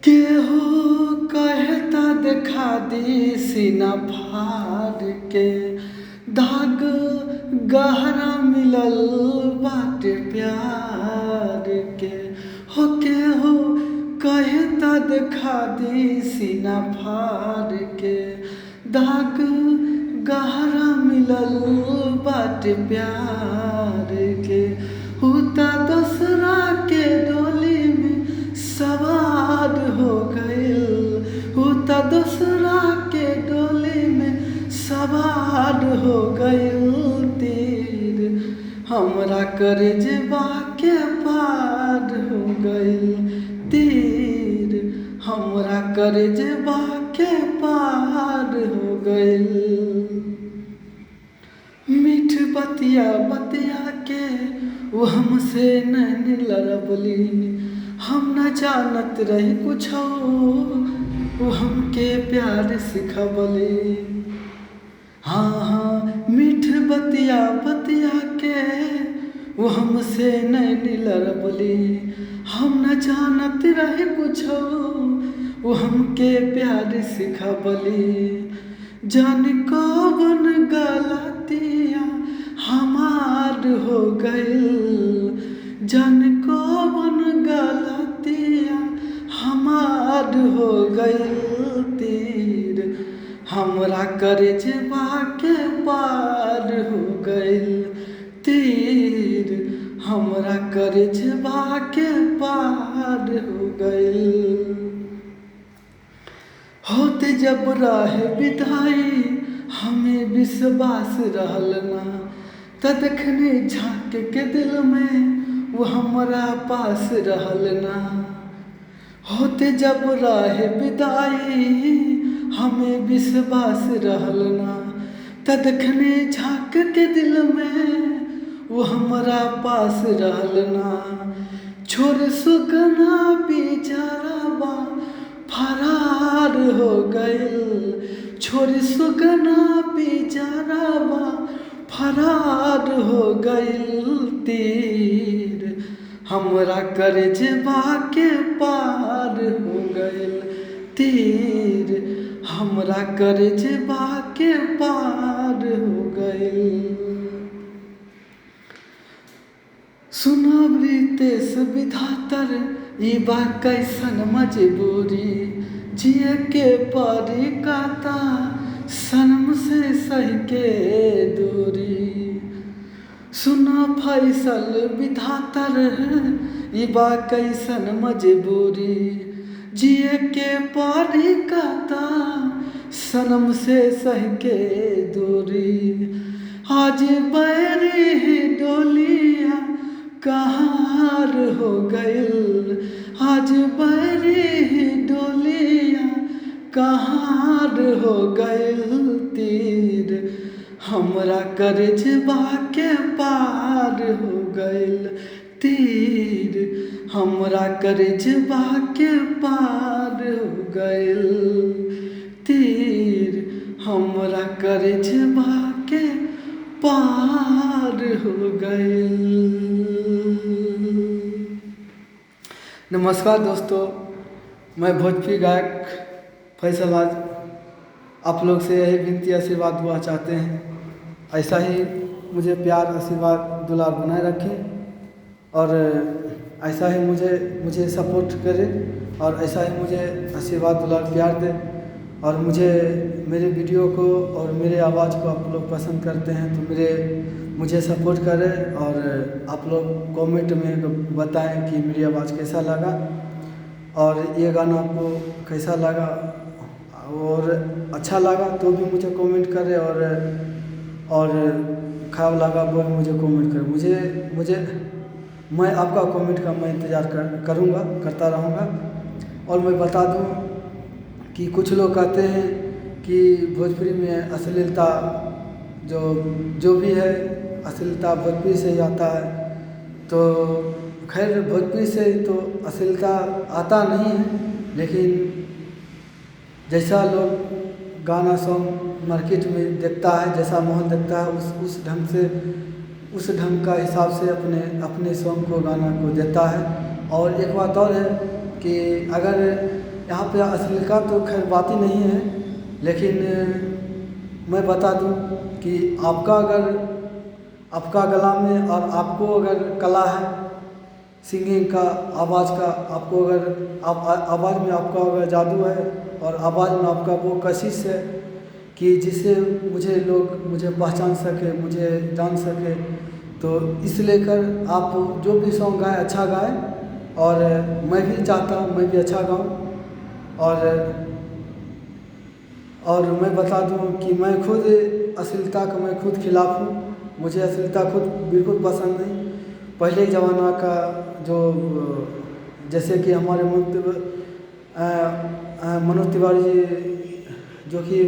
केहू कहता देखा दी सीना फाड़ के, दाग गहरा मिलल बाटे प्यार के। हो केहू कहता देखा दी सीना फाड़ के, दाग गहरा मिलल बाटे प्यार के। उता दूसरा के डोली में सवार हो गइल, उता दूसरा के डोली में सवार हो गइल। तीर हमरा करेजवा के पार हो गइल, तीर हमरा करेजवा के पार हो गइल। मीठ बतिया बतिया के वो हमसे नहीं लड़बली, हम न जानत रही कुछो वो हमके प्यार सिखबली। हाँ मीठ बतिया बतिया के वो हमसे नहीं लड़बली, हम न जानत रही कुछो वो हमके प्यार सिखबली। जान कौन गलतिया हमार हो गइल, जान कौन गलतिया हमार हो गइल। तीर हमरा करेजवा के पार हो गइल, तीर हमरा करेजवा के पार हो गइल। होते जब रहे विदाई हमें विश्वास रहल ना, त देखने झाँक के दिल में वो हमारा पास रहल ना। होते जब रहे विदाई हमें विश्वास रहल ना, त देखने झाँक के दिल में वो हमारा पास रहल ना। छोड़ सुगना बेचारावा फरार हो गइल, छोड़ सुगना बेचारावा फरार हो गइल। तीर हमरा करेजवा के पार हो गइल, तीर हमरा करेजवा के पार हो गइल। सुनबरी तेस विधातर ई बा कैसन मजबूरी, जिए के परी काता सनम से सही के दूरी। सुना फैसल विधातर ई बा कैसन मजबूरी, जिए के परी काता सनम से सही के दूरी। आज बैरी डोलिया कहार हो गइल, आज बैरी डोलिया कहार हो गइल। तीर हमरा करेजवा के पार हो गइल, तीर हमरा करेजवा के पार हो गइल, तीर हमरा करेजवा के पार हो गइल। नमस्कार दोस्तों, मैं भोजपुरी गायक फैसल आज आप लोग से यही विनती आशीर्वाद दुआ चाहते हैं। ऐसा ही मुझे प्यार आशीर्वाद दुलार बनाए रखें और ऐसा ही मुझे सपोर्ट करें और ऐसा ही मुझे आशीर्वाद दुलार प्यार दें। और मेरे वीडियो को और मेरे आवाज़ को आप लोग पसंद करते हैं तो मुझे सपोर्ट करें और आप लोग कमेंट में बताएं कि मेरी आवाज़ कैसा लगा और ये गाना आपको कैसा लगा, और अच्छा लगा तो भी मुझे कमेंट करें और खराब लगा वो भी मुझे कमेंट करें। मैं आपका कमेंट का मैं इंतज़ार करूँगा, करता रहूँगा। और मैं बता दूँ कि कुछ लोग कहते हैं कि भोजपुरी में अश्लीलता जो भी है अश्लीलता भोजपुरी से ही आता है। तो खैर भोजपुरी से तो अश्लीलता आता नहीं है, लेकिन जैसा लोग गाना सॉन्ग मार्केट में देखता है, जैसा माहौल देखता है उस ढंग का हिसाब से अपने सॉन्ग को गाना को देता है। और एक बात और है कि अगर यहाँ पे अश्लीलता तो खैर बात ही नहीं है, लेकिन मैं बता दूं कि आपका गला में और आपको अगर कला है सिंगिंग का, आवाज़ का, आपको अगर आवाज़ में आपका अगर जादू है और आवाज़ में आपका वो कशिश है कि जिससे मुझे पहचान सके, मुझे जान सके, तो इस लेकर आप जो भी सॉन्ग गाएं अच्छा गाएं। और मैं भी चाहता हूं मैं भी अच्छा गाऊं। और मैं बता दूं कि मैं खुद अश्लीलता का मैं खुद खिलाफ हूं। मुझे अश्लीलता खुद बिल्कुल पसंद नहीं। पहले ज़माना का जो जैसे कि हमारे मनोज तिवारी जी जो कि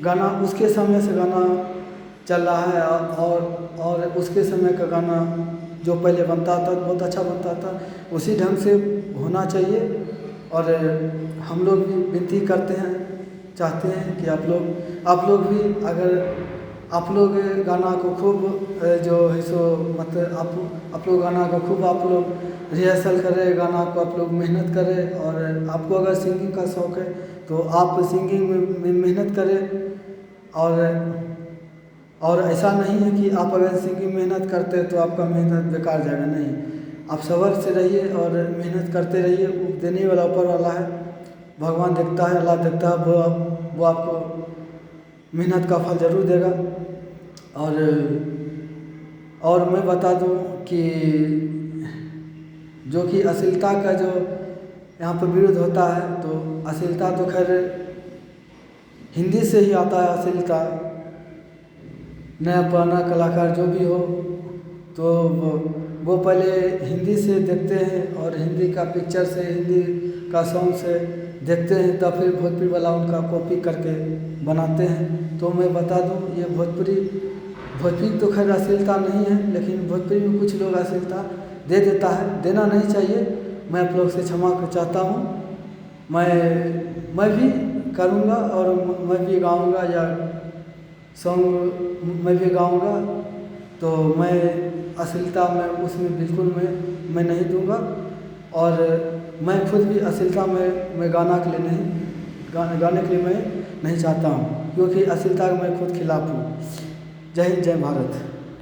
गाना उसके समय से गाना चल रहा है, और उसके समय का गाना जो पहले बनता था बहुत अच्छा बनता था, उसी ढंग से होना चाहिए। और हम लोग भी विनती करते हैं, चाहते हैं कि आप लोग भी अगर आप लोग गाना को खूब जो है सो मतलब आप लोग गाना को खूब आप लोग रिहर्सल करें, गाना को आप लोग मेहनत करें। और आपको अगर सिंगिंग का शौक़ है तो आप सिंगिंग में मेहनत करें। और ऐसा नहीं है कि आप अगर सिंगिंग मेहनत करते हैं तो आपका मेहनत बेकार जाएगा, नहीं। आप सब्र से रहिए और मेहनत करते रहिए। देने वाला ऊपर वाला है, भगवान देखता है, अल्लाह देखता है, वो आपको मेहनत का फल ज़रूर देगा। और मैं बता दूं कि जो कि अश्लीलता का जो यहाँ पर विरोध होता है, तो अश्लीलता तो खैर हिंदी से ही आता है। अश्लीलता नया पुराना कलाकार जो भी हो तो वो पहले हिंदी से देखते हैं और हिंदी का पिक्चर से, हिंदी का सॉन्ग से देखते हैं, तब फिर भोजपुरी वाला उनका कॉपी करके बनाते हैं। तो मैं बता दूं ये भोजपुरी तो खैर अश्लीलता नहीं है, लेकिन भोजपुरी में कुछ लोग अश्लीलता दे देता है, देना नहीं चाहिए। मैं आप लोग से क्षमा चाहता हूँ। मैं भी करूँगा और मैं भी गाऊँगा या सॉन्ग मैं भी गाऊँगा, तो मैं अश्लीलता में उसमें बिल्कुल मैं नहीं दूँगा। और मैं खुद भी अश्लीलता में मैं गाने के लिए मैं नहीं चाहता हूँ, क्योंकि अश्लीलता का मैं खुद खिलाफ हूँ। जय हिंद, जय भारत।